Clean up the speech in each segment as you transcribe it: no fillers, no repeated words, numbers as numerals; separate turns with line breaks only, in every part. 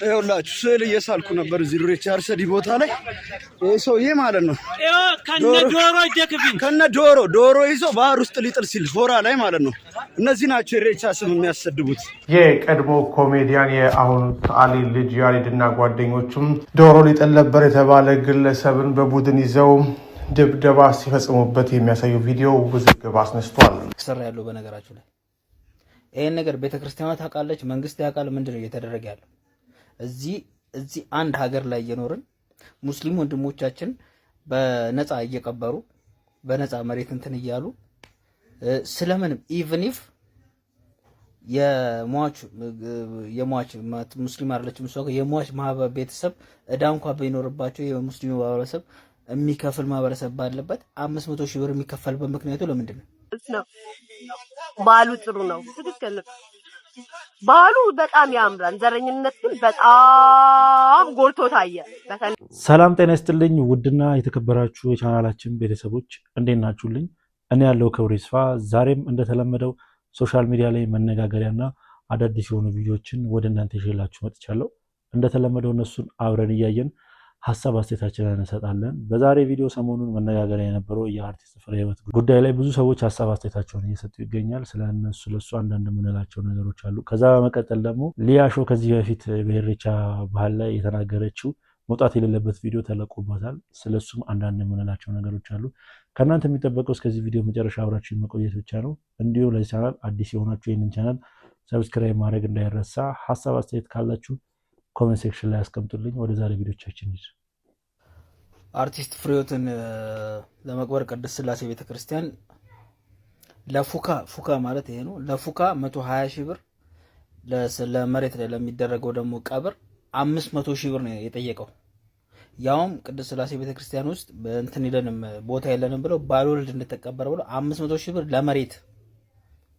ይኸውላችሁ ስዕል እየሳልኩ ነበር እዚህ ኢሬቻ አርሰዲ ቦታ ላይ። ይሄ ሰውዬ ማለት ነው ከነ ዶሮ ይዞ ባህር ውስጥ ሊጥል ሲል ሆራ ላይ ማለት ነው። እነዚህ ናቸው ኢሬቻ ስም የሚያሰድቡት።
የቀድሞ ኮሜዲያን የአሁኑ ሰዓሊ ልጅ ያሬድና ጓደኞቹም ዶሮ ሊጥል ነበር የተባለ ግለሰብን በቡድን ይዘው ድብደባ ሲፈጽሙበት የሚያሳዩ ቪዲዮ ውዝግብ አስነስቷል።
ሰራ ያለው በነገራችሁ ላይ ይሄን ነገር ቤተክርስቲያኗ ታውቃለች፣ መንግስት ያውቃል። ምንድነው እየተደረገ ያለው? እዚህ አንድ ሀገር ላይ እየኖርን ሙስሊም ወንድሞቻችን በነፃ እየቀበሩ በነፃ መሬት እንትን እያሉ ስለምንም ኢቭን ኢፍ የሟች ሙስሊም አይደለችም እሷ የሟች ማህበር ቤተሰብ እዳ እንኳን ቢኖርባቸው የሙስሊሙ ማህበረሰብ የሚከፍል ማህበረሰብ ባለበት 500 ሺህ ብር የሚከፈልበት ምክንያቱ ለምንድን ነው?
ባሉ ጥሩ ነው፣ ትክክል ነው። ባሉ በጣም ያምራል። ዘረኝነት ግን በጣም ጎልቶ ታየ።
ሰላም ጤና ይስጥልኝ ውድና የተከበራችሁ የቻናላችን ቤተሰቦች እንዴት ናችሁልኝ? እኔ ያለው ክብሩ ይስፋ። ዛሬም እንደተለመደው ሶሻል ሚዲያ ላይ መነጋገሪያና አዳዲስ የሆኑ ቪዲዮዎችን ወደ እናንተ ይዤላችሁ መጥቻለሁ። እንደተለመደው እነሱን አብረን እያየን ሀሳብ አስተያየታችንን እንሰጣለን። በዛሬ ቪዲዮ ሰሞኑን መነጋገሪያ የነበረው የአርቲስት ፍሬህይወት ጉዳይ ላይ ብዙ ሰዎች ሀሳብ አስተያየታቸውን እየሰጡ ይገኛል። ስለሱ አንዳንድ የምንላቸው ነገሮች አሉ። ከዛ በመቀጠል ደግሞ ሊያሾ ከዚህ በፊት በኢሬቻ ባህል ላይ የተናገረችው መውጣት የሌለበት ቪዲዮ ተለቆበታል። ስለሱም አንዳንድ የምንላቸው ነገሮች አሉ። ከእናንተ የሚጠበቀው እስከዚህ ቪዲዮ መጨረሻ አብራችሁ መቆየት ብቻ ነው። እንዲሁም ለዚህ ቻናል አዲስ የሆናችሁ ይህንን ቻናል ሰብስክራይብ ማድረግ እንዳይረሳ። ሀሳብ አስተያየት ካላችሁ ኮሜንት ሴክሽን ላይ አስቀምጡልኝ። ወደ ዛሬ ቪዲዮቻችን ሂድ።
አርቲስት ፍሬህይወትን ለመቅበር ቅድስት ሥላሴ ቤተክርስቲያን ለፉካ ማለት ይሄ ነው። ለፉካ 120 ሺህ ብር ለመሬት ላይ ለሚደረገው ደግሞ ቀብር 500 ሺህ ብር ነው የጠየቀው። ያውም ቅድስት ሥላሴ ቤተክርስቲያን ውስጥ እንትን ይለንም ቦታ የለንም ብለው ባልወልድ እንድትቀበር ብለው 500 ሺህ ብር ለመሬት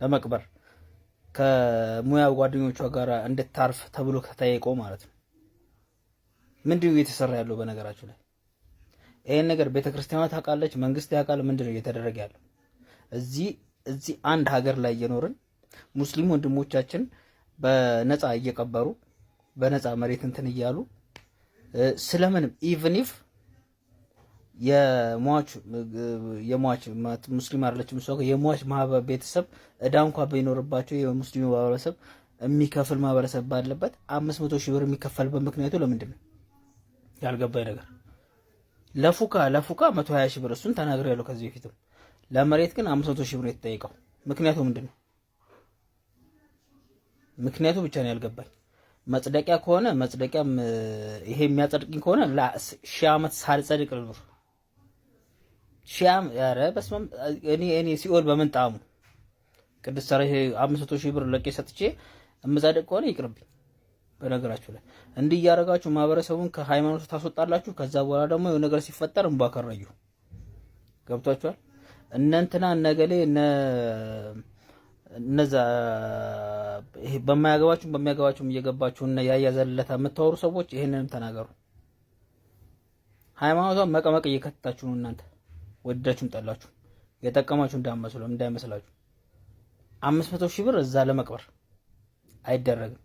ለመቅበር ከሙያ ጓደኞቿ ጋር እንድታርፍ ተብሎ ከተጠየቀው ማለት ነው። ምንድነው እየተሰራ ያለው? በነገራችሁ ላይ ይሄን ነገር ቤተክርስቲያኗ ታውቃለች፣ መንግስት ያውቃል። ምንድነው እየተደረገ ያለው? እዚህ አንድ ሀገር ላይ እየኖርን ሙስሊም ወንድሞቻችን በነፃ እየቀበሩ በነፃ መሬት እንትን እያሉ ስለምንም ኢቭን ኢፍ የሟች ሙስሊም አይደለችም እሷ የሟች ማህበር ቤተሰብ እዳ እንኳን ቢኖርባቸው የሙስሊሙ ማህበረሰብ የሚከፍል ማህበረሰብ ባለበት 500 ሺህ ብር የሚከፈልበት ምክንያቱ ለምንድን ነው? ያልገባኝ ነገር ለፉካ 120 ሺህ ብር እሱን ተናግሬያለሁ ከዚህ በፊትም። ለመሬት ግን 500 ሺህ ብር የተጠየቀው ምክንያቱ ምንድን ነው? ምክንያቱ ብቻ ነው ያልገባኝ። መጽደቂያ ከሆነ መጽደቂያም ይሄ የሚያጸድቅኝ ከሆነ ሺህ ዓመት ሳልጸድቅ ልኖር ሺያም ያረ በስመም እኔ ሲኦል በምን ጣሙ ቅድስት ሥላሴ 500 ሺህ ብር ለቄ ሰጥቼ እምዛደቅ ከሆነ ይቅርብኝ። በነገራችሁ ላይ እንዲህ ያረጋችሁ ማህበረሰቡን ከሃይማኖት ታስወጣላችሁ። ከዛ በኋላ ደግሞ የሆነ ነገር ሲፈጠር እንባከራዩ ገብቷችኋል። እነንትና ነገሌ እነዛ ይሄ በማያገባችሁም እየገባችሁና ያያዘለታ የምታወሩ ሰዎች ይሄንንም ተናገሩ። ሃይማኖቷን መቀመቅ እየከተታችሁ ነው እናንተ ወዳችሁም ጠላችሁ የጠቀማችሁ እንዳይመስላችሁ 500 ሺህ ብር እዛ ለመቅበር አይደረግም።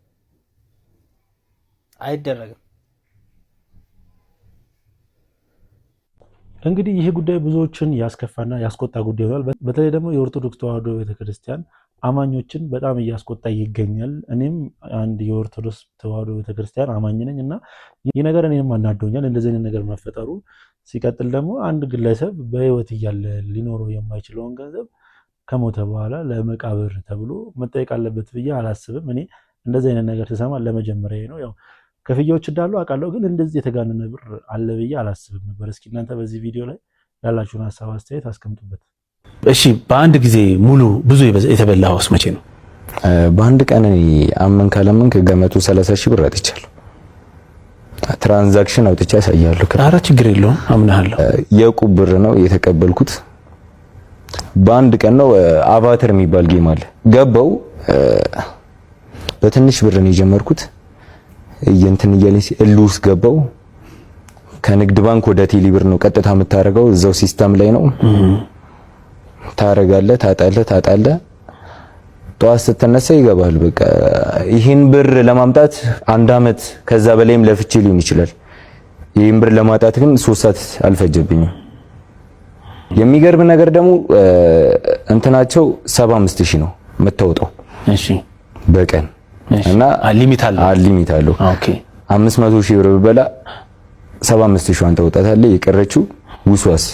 እንግዲህ ይሄ ጉዳይ ብዙዎችን ያስከፋና ያስቆጣ ጉዳይ ሆኗል። በተለይ ደግሞ የኦርቶዶክስ ተዋሕዶ ቤተክርስቲያን አማኞችን በጣም እያስቆጣ ይገኛል። እኔም አንድ የኦርቶዶክስ ተዋሕዶ ቤተክርስቲያን አማኝ ነኝ እና ይህ ነገር እኔንም አናዶኛል፣ እንደዚህ አይነት ነገር መፈጠሩ። ሲቀጥል ደግሞ አንድ ግለሰብ በህይወት እያለ ሊኖረው የማይችለውን ገንዘብ ከሞተ በኋላ ለመቃብር ተብሎ መጠየቅ አለበት ብዬ አላስብም። እኔ እንደዚህ አይነት ነገር ስሰማ ለመጀመሪያ ነው። ያው ክፍያዎች እንዳሉ አውቃለሁ፣ ግን እንደዚህ የተጋነነ ብር አለ ብዬ አላስብም ነበር። እስኪ እናንተ በዚህ ቪዲዮ ላይ ያላችሁን ሀሳብ አስተያየት አስቀምጡበት።
እሺ፣ በአንድ ጊዜ ሙሉ ብዙ የተበላውስ መቼ ነው?
በአንድ ቀን አመን ካለመንክ ገመቱ 30 ሺህ ብር አጥቻለሁ። ትራንዛክሽን አውጥቼ ያሳያለሁ።
ኧረ ችግር የለውም አምናለሁ።
የዕቁብ ብር ነው የተቀበልኩት። በአንድ ቀን ነው። አቫተር የሚባል ጌም አለ ገባው። በትንሽ ብር ነው የጀመርኩት። እንትን እያለኝ እልውስ ገባው። ከንግድ ባንክ ወደ ቴሌ ብር ነው ቀጥታ የምታረገው። እዛው ሲስተም ላይ ነው ታረጋለህ። ታጣለህ ጠዋት ስትነሳ ይገባል። በቃ ይህን ብር ለማምጣት 1 አመት ከዛ በላይም ለፍቼ ሊሆን ይችላል። ይህን ብር ለማጣት ግን 3 ሰዓት አልፈጀብኝም። የሚገርም ነገር ደግሞ እንትናቸው 75000 ነው የምታወጣው
እሺ
በቀን እና ሊሚት አለው።
ኦኬ
500,000 ብር በላ 75000 ታወጣታለህ። የቀረችው ውስዋስ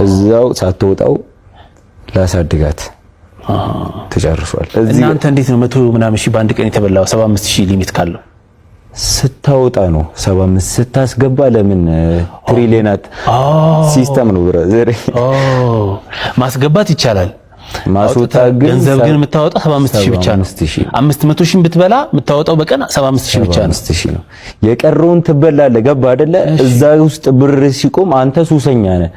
እዛው ሳትወጣው ላሳድጋት ተጨርሷል።
እናንተ እንዴት ነው 100 ምናምን ሺህ በአንድ ቀን የተበላው? 75000 ሊሚት ካለው
ስታወጣ ነው 75 ስታስገባ ለምን ትሪሊየናት ሲስተም ነው ብራዘር።
ማስገባት ይቻላል
ማስወጣት ግን
ገንዘብ ግን የምታወጣው 75000 ብቻ ነው። 500000 ብትበላ የምታወጣው በቀን 75000 ብቻ ነው።
75000 ነው የቀረውን ትበላለህ። ገባ አይደለ? እዛ ውስጥ ብር ሲቆም አንተ ሱሰኛ ነህ።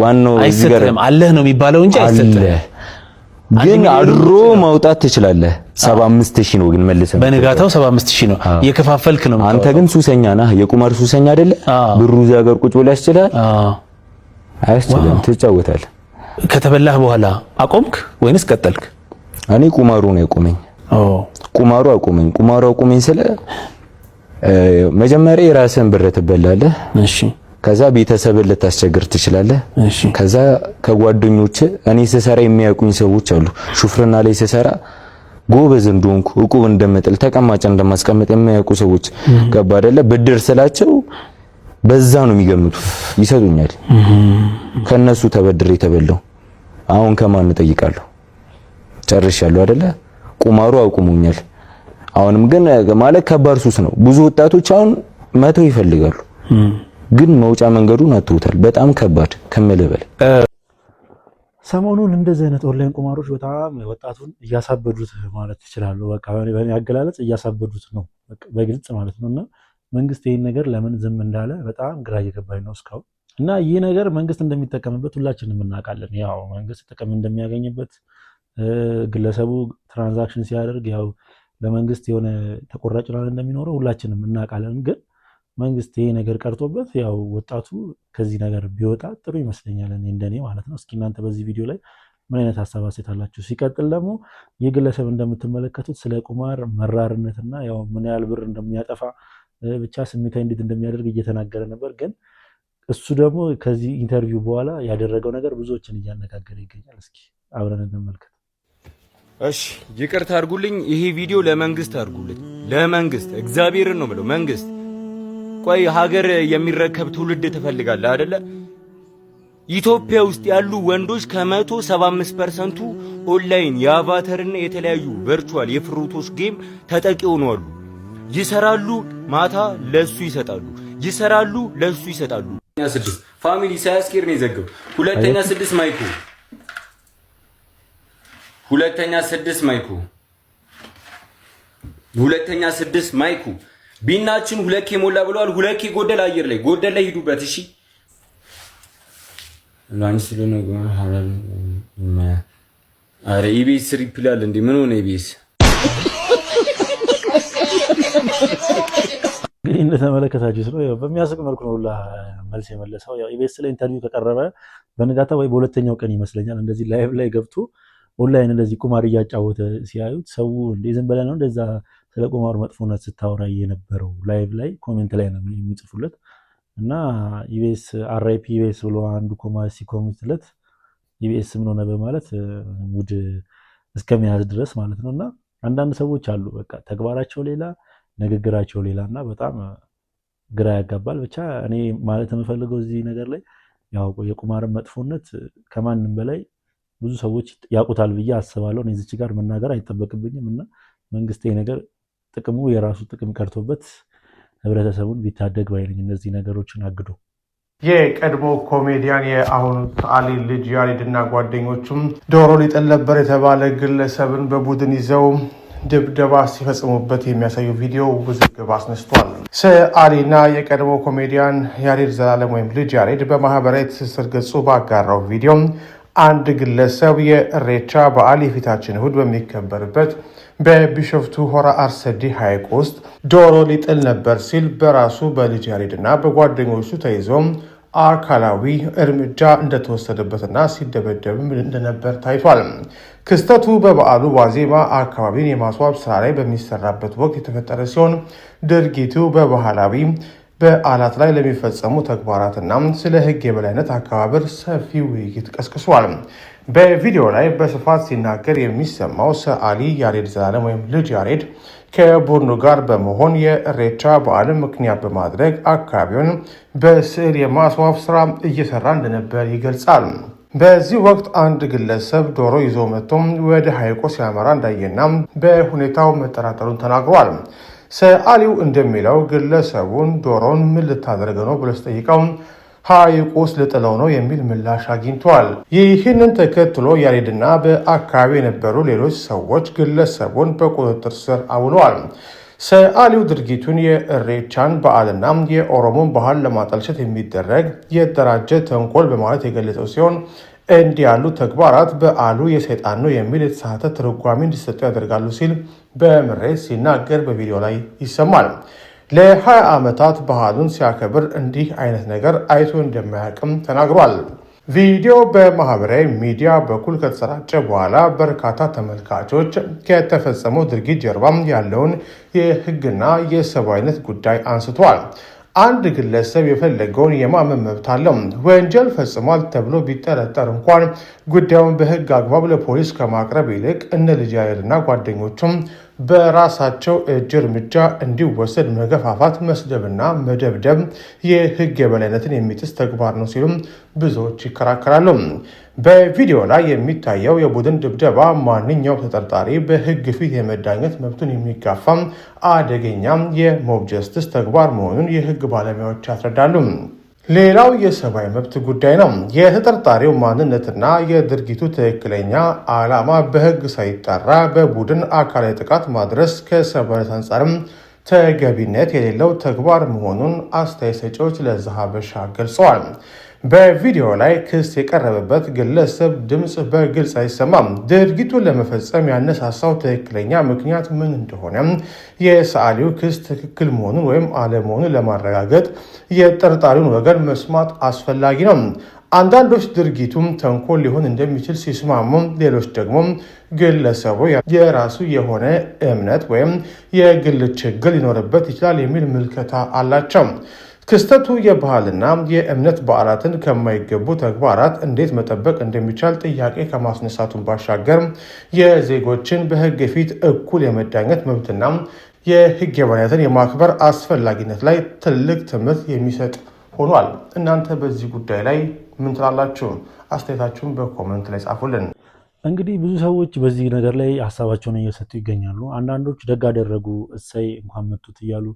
ዋናው እዚህ ጋር
አለህ ነው የሚባለው እንጂ አይሰጥም።
ግን አድሮ ማውጣት ትችላለህ። 75000 ነው ግን መልሰህ
በነጋታው 75000 ነው የከፋፈልክ ነው።
አንተ ግን ሱሰኛ ነህ። የቁማር ሱሰኛ አይደለ? ብሩ እዛ ጋር ቁጭ ብሎ ያስችላል። አያስችልም። ትጫወታለህ።
ከተበላህ በኋላ አቆምክ ወይንስ ቀጠልክ?
እኔ ቁማሩ ነው ያቆመኝ። ቁማሩ አቆመኝ ስለ መጀመሪያ የራስህን ብር ትበላለህ። እሺ ከዛ ቤተሰብን ልታስቸግር ትችላለህ። እሺ ከዛ ከጓደኞች እኔ ስሰራ የሚያውቁኝ ሰዎች አሉ። ሹፍርና ላይ ስሰራ ጎበዝ እንደሆንኩ ዕቁብ እንደምጥል ተቀማጭ እንደማስቀምጥ የሚያውቁ ሰዎች ገባ አይደለ? ብድር ስላቸው በዛ ነው የሚገምቱ ይሰጡኛል። ከነሱ ተበድሬ ተበላው። አሁን ከማን እጠይቃለሁ? ጨርሻለሁ አይደለ? ቁማሩ አቁሙኛል። አሁንም ግን ማለት ከባድ ሱስ ነው። ብዙ ወጣቶች አሁን መተው ይፈልጋሉ፣ ግን መውጫ መንገዱን አጥተውታል። በጣም ከባድ ከምልህ በላይ።
ሰሞኑን እንደዚህ አይነት ኦንላይን ቁማሮች በጣም ወጣቱን እያሳበዱት ማለት ይችላሉ። በቃ በእኔ አገላለጽ እያሳበዱት ነው በግልጽ ማለት ነውና መንግስት ይህን ነገር ለምን ዝም እንዳለ በጣም ግራ እየገባኝ ነው እስካሁን። እና ይህ ነገር መንግስት እንደሚጠቀምበት ሁላችንም እናውቃለን። ያው መንግስት ጥቅም እንደሚያገኝበት ግለሰቡ ትራንዛክሽን ሲያደርግ ያው ለመንግስት የሆነ ተቆራጭ ነው እንደሚኖረው ሁላችንም እናውቃለን። ግን መንግስት ይሄ ነገር ቀርቶበት ያው ወጣቱ ከዚህ ነገር ቢወጣ ጥሩ ይመስለኛል፣ እንደኔ ማለት ነው። እስኪ እናንተ በዚህ ቪዲዮ ላይ ምን አይነት ሀሳብ አስተያየታላችሁ? ሲቀጥል ደግሞ ይህ ግለሰብ እንደምትመለከቱት ስለ ቁማር መራርነትና ያው ምን ያህል ብር እንደሚያጠፋ ብቻ ስሜታዊ እንዴት እንደሚያደርግ እየተናገረ ነበር። ግን እሱ ደግሞ ከዚህ ኢንተርቪው በኋላ ያደረገው ነገር ብዙዎችን እያነጋገረ ይገኛል። እስኪ አብረን እንመልከት።
እሺ ይቅርታ አድርጉልኝ፣ ይሄ ቪዲዮ ለመንግስት አድርጉልኝ። ለመንግስት እግዚአብሔርን ነው የምለው። መንግስት ቆይ ሀገር የሚረከብ ትውልድ ትፈልጋለህ አይደለ? ኢትዮጵያ ውስጥ ያሉ ወንዶች ከ175% ኦንላይን የአቫተርና የተለያዩ ቨርቹዋል የፍሩቶች ጌም ተጠቂ ሆነዋል። ይሰራሉ፣ ማታ ለሱ ይሰጣሉ፣ ይሰራሉ፣ ለሱ ይሰጣሉ። ስድስት ፋሚሊ ሳያስኬር ነው የዘገው። ሁለተኛ 6 ማይኩ ሁለተኛ 6 ማይኩ ቢናችን 2K ሞላ ብለዋል። 2K ጎደል አየር ላይ ጎደል ላይ ሂዱበት። እሺ ላንስ ለነገ ሐራም አረ ኢቢኤስ ሪፕላል እንዴ ምን ሆነ ኢቢኤስ?
እንግዲህ እንደተመለከታችሁት ነው በሚያስቅ መልኩ ነው ሁላ መልስ የመለሰው። ያው ኢቢኤስ ላይ ኢንተርቪው ከቀረበ በንጋታ ወይ በሁለተኛው ቀን ይመስለኛል እንደዚህ ላይቭ ላይ ገብቶ ኦንላይን እንደዚህ ቁማር እያጫወተ ሲያዩት ሰው እንደ ዝም ብለህ ነው እንደዛ ስለ ቁማር መጥፎነት ስታወራ የነበረው ላይቭ ላይ ኮሜንት ላይ ነው የሚጽፉለት። እና ኢቢኤስ አርአይፒ ኢቢኤስ ብሎ አንዱ ሲኮሜንትለት ኢቢኤስ ምን ሆነ በማለት ሙድ እስከሚያዝ ድረስ ማለት ነው። እና አንዳንድ ሰዎች አሉ በቃ ተግባራቸው ሌላ ንግግራቸው ሌላ እና በጣም ግራ ያጋባል። ብቻ እኔ ማለት የምፈልገው እዚህ ነገር ላይ ያው የቁማርን መጥፎነት ከማንም በላይ ብዙ ሰዎች ያውቁታል ብዬ አስባለሁ። እኔ እዚች ጋር መናገር አይጠበቅብኝም። እና መንግስት ነገር ጥቅሙ የራሱ ጥቅም ቀርቶበት ህብረተሰቡን ቢታደግ ባይልኝ እነዚህ ነገሮችን አግዶ።
የቀድሞ ኮሜዲያን የአሁኑ ሰዓሊ ልጅ ያሬድና ጓደኞቹም ዶሮ ሊጥል ነበር የተባለ ግለሰብን በቡድን ይዘው ድብደባ ሲፈጽሙበት የሚያሳዩ ቪዲዮ ውዝግብ አስነስቷል። ሰዓሊና የቀድሞ ኮሜዲያን ያሬድ ዘላለም ወይም ልጅ ያሬድ በማህበራዊ ትስስር ገጹ ባጋራው ቪዲዮ አንድ ግለሰብ የእሬቻ በዓል የፊታችን እሁድ በሚከበርበት በቢሾፍቱ ሆራ አርሰዲ ሐይቅ ውስጥ ዶሮ ሊጥል ነበር ሲል በራሱ በልጅ ያሬድና በጓደኞቹ ተይዞ አካላዊ እርምጃ እንደተወሰደበትና ሲደበደብም እንደነበር ታይቷል። ክስተቱ በበዓሉ ዋዜማ አካባቢን የማስዋብ ስራ ላይ በሚሰራበት ወቅት የተፈጠረ ሲሆን ድርጊቱ በባህላዊ በዓላት ላይ ለሚፈጸሙ ተግባራትና ስለ ሕግ የበላይነት አከባበር ሰፊ ውይይት ቀስቅሷል። በቪዲዮ ላይ በስፋት ሲናገር የሚሰማው ሰዓሊ ያሬድ ዘላለም ወይም ልጅ ያሬድ ከቡድኑ ጋር በመሆን የኢሬቻ በዓልን ምክንያት በማድረግ አካባቢውን በስዕል የማስዋብ ስራ እየሰራ እንደነበር ይገልጻል። በዚህ ወቅት አንድ ግለሰብ ዶሮ ይዞ መጥቶ ወደ ሐይቁ ሲያመራ እንዳየና በሁኔታው መጠራጠሩን ተናግሯል። ሰዓሊው እንደሚለው ግለሰቡን ዶሮን ምን ልታደርግ ነው ብሎ ሲጠይቀው ሐይቁ ውስጥ ልጥለው ነው የሚል ምላሽ አግኝቷል። ይህንን ተከትሎ ያሬድና በአካባቢ የነበሩ ሌሎች ሰዎች ግለሰቡን በቁጥጥር ስር አውለዋል። ሰዓሊው ድርጊቱን የኢሬቻን በዓልና የኦሮሞን ባህል ለማጠልሸት የሚደረግ የተደራጀ ተንኮል በማለት የገለጸው ሲሆን እንዲህ ያሉ ተግባራት በዓሉ የሰይጣን ነው የሚል የተሳሳተ ትርጓሜ እንዲሰጡ ያደርጋሉ ሲል በምሬት ሲናገር በቪዲዮ ላይ ይሰማል። ለ20 ዓመታት ባህሉን ሲያከብር እንዲህ አይነት ነገር አይቶ እንደማያውቅም ተናግሯል። ቪዲዮ በማህበራዊ ሚዲያ በኩል ከተሰራጨ በኋላ በርካታ ተመልካቾች ከተፈጸመው ድርጊት ጀርባ ያለውን የሕግና የሰብአዊነት ጉዳይ አንስቷል። አንድ ግለሰብ የፈለገውን የማመን መብት አለው። ወንጀል ፈጽሟል ተብሎ ቢጠረጠር እንኳን ጉዳዩን በሕግ አግባብ ለፖሊስ ከማቅረብ ይልቅ እነ ልጅ ያሬድና ጓደኞቹም በራሳቸው እጅ እርምጃ እንዲወሰድ መገፋፋት፣ መስደብና መደብደብ የሕግ የበላይነትን የሚጥስ ተግባር ነው ሲሉም ብዙዎች ይከራከራሉ። በቪዲዮ ላይ የሚታየው የቡድን ድብደባ ማንኛውም ተጠርጣሪ በሕግ ፊት የመዳኘት መብቱን የሚጋፋ አደገኛ የሞብ ጀስቲስ ተግባር መሆኑን የሕግ ባለሙያዎች ያስረዳሉ። ሌላው የሰብአዊ መብት ጉዳይ ነው። የተጠርጣሪው ማንነትና የድርጊቱ ትክክለኛ ዓላማ በሕግ ሳይጣራ በቡድን አካላዊ ጥቃት ማድረስ ከሰብአዊነት አንጻርም ተገቢነት የሌለው ተግባር መሆኑን አስተያየት ሰጪዎች ለዛሀበሻ ገልጸዋል። በቪዲዮ ላይ ክስ የቀረበበት ግለሰብ ድምፅ በግልጽ አይሰማም። ድርጊቱን ለመፈጸም ያነሳሳው ትክክለኛ ምክንያት ምን እንደሆነ የሰዓሊው ክስ ትክክል መሆኑን ወይም አለመሆኑን ለማረጋገጥ የጠርጣሪውን ወገን መስማት አስፈላጊ ነው። አንዳንዶች ድርጊቱም ተንኮል ሊሆን እንደሚችል ሲስማሙ፣ ሌሎች ደግሞ ግለሰቡ የራሱ የሆነ እምነት ወይም የግል ችግር ሊኖርበት ይችላል የሚል ምልከታ አላቸው። ክስተቱ የባህልና የእምነት በዓላትን ከማይገቡ ተግባራት እንዴት መጠበቅ እንደሚቻል ጥያቄ ከማስነሳቱን ባሻገር የዜጎችን በሕግ ፊት እኩል የመዳኘት መብትና የሕግ የበላይነትን የማክበር አስፈላጊነት ላይ ትልቅ ትምህርት የሚሰጥ ሆኗል። እናንተ በዚህ ጉዳይ ላይ ምን ትላላችሁ? አስተያየታችሁን በኮመንት ላይ ጻፉልን።
እንግዲህ ብዙ ሰዎች በዚህ ነገር ላይ ሀሳባቸውን እየሰጡ ይገኛሉ። አንዳንዶች ደግ አደረጉ፣ እሰይ እንኳን መጡት እያሉ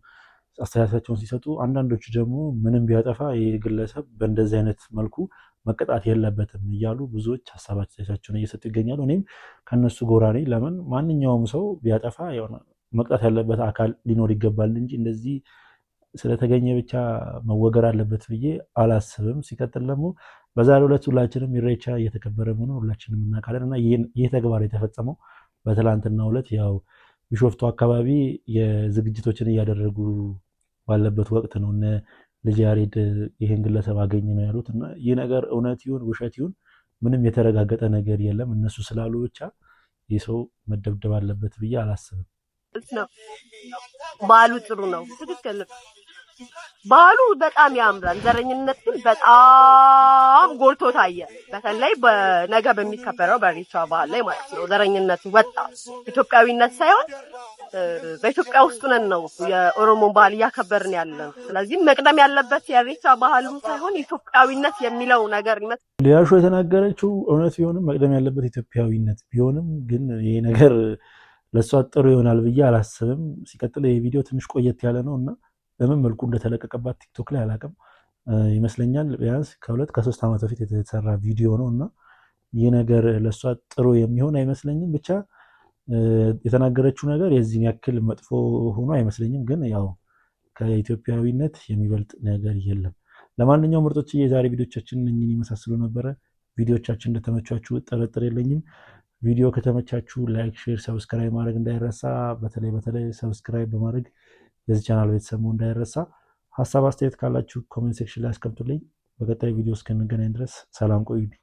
አስተያየታቸውን ሲሰጡ፣ አንዳንዶቹ ደግሞ ምንም ቢያጠፋ ይህ ግለሰብ በእንደዚህ አይነት መልኩ መቀጣት የለበትም እያሉ ብዙዎች ሀሳባቸውን እየሰጡ ይገኛሉ። እኔም ከነሱ ጎራ ነኝ። ለምን ማንኛውም ሰው ቢያጠፋ የሆነ መቅጣት ያለበት አካል ሊኖር ይገባል እንጂ እንደዚህ ስለተገኘ ብቻ መወገር አለበት ብዬ አላስብም። ሲቀጥል ደግሞ በዛሬው ዕለት ሁላችንም ኢሬቻ እየተከበረ መሆኑን ሁላችንም እናውቃለን እና ይህ ተግባር የተፈጸመው በትላንትናው ዕለት ያው ቢሾፍቱ አካባቢ የዝግጅቶችን እያደረጉ ባለበት ወቅት ነው እነ ልጅ ያሬድ ይህን ግለሰብ አገኘ ነው ያሉት እና ይህ ነገር እውነት ይሁን ውሸት ይሁን ምንም የተረጋገጠ ነገር የለም። እነሱ ስላሉ ብቻ ይህ ሰው መደብደብ አለበት ብዬ አላስብም።
ባህሉ ጥሩ ነው፣ ትክክል ነው። ባህሉ በጣም ያምራል። ዘረኝነት ግን በጣም ጎልቶ ታየ። በተለይ በነገ በሚከበረው በኢሬቻ ባህል ላይ ማለት ነው። ዘረኝነቱ ወጣ። ኢትዮጵያዊነት ሳይሆን በኢትዮጵያ ውስጥ ነን ነው የኦሮሞን ባህል እያከበርን ያለን። ስለዚህ መቅደም ያለበት የኢሬቻ ባህሉ ሳይሆን ኢትዮጵያዊነት የሚለው ነገር ይመስል
ሊያሾ የተናገረችው እውነት ቢሆንም መቅደም ያለበት ኢትዮጵያዊነት ቢሆንም ግን ይሄ ነገር ለእሷ ጥሩ ይሆናል ብዬ አላስብም። ሲቀጥል ይህ ቪዲዮ ትንሽ ቆየት ያለ ነው እና በምን መልኩ እንደተለቀቀባት ቲክቶክ ላይ አላውቅም። ይመስለኛል ቢያንስ ከ2-3 ዓመት በፊት የተሰራ ቪዲዮ ነው እና ይህ ነገር ለእሷ ጥሩ የሚሆን አይመስለኝም። ብቻ የተናገረችው ነገር የዚህን ያክል መጥፎ ሆኖ አይመስለኝም። ግን ያው ከኢትዮጵያዊነት የሚበልጥ ነገር የለም። ለማንኛውም ምርጦች የዛሬ ቪዲዮቻችን እኝን ይመሳስሉ ነበረ። ቪዲዮቻችን እንደተመቻችሁ ጥርጥር የለኝም። ቪዲዮ ከተመቻችሁ ላይክ፣ ሼር፣ ሰብስክራይብ ማድረግ እንዳይረሳ። በተለይ ሰብስክራይብ በማድረግ የዚህ ቻናል ቤተሰብ እንዳይረሳ። ሀሳብ አስተያየት ካላችሁ ኮሜንት ሴክሽን ላይ አስቀምጡልኝ። በቀጣይ ቪዲዮ እስክንገናኝ ድረስ ሰላም ቆዩልኝ።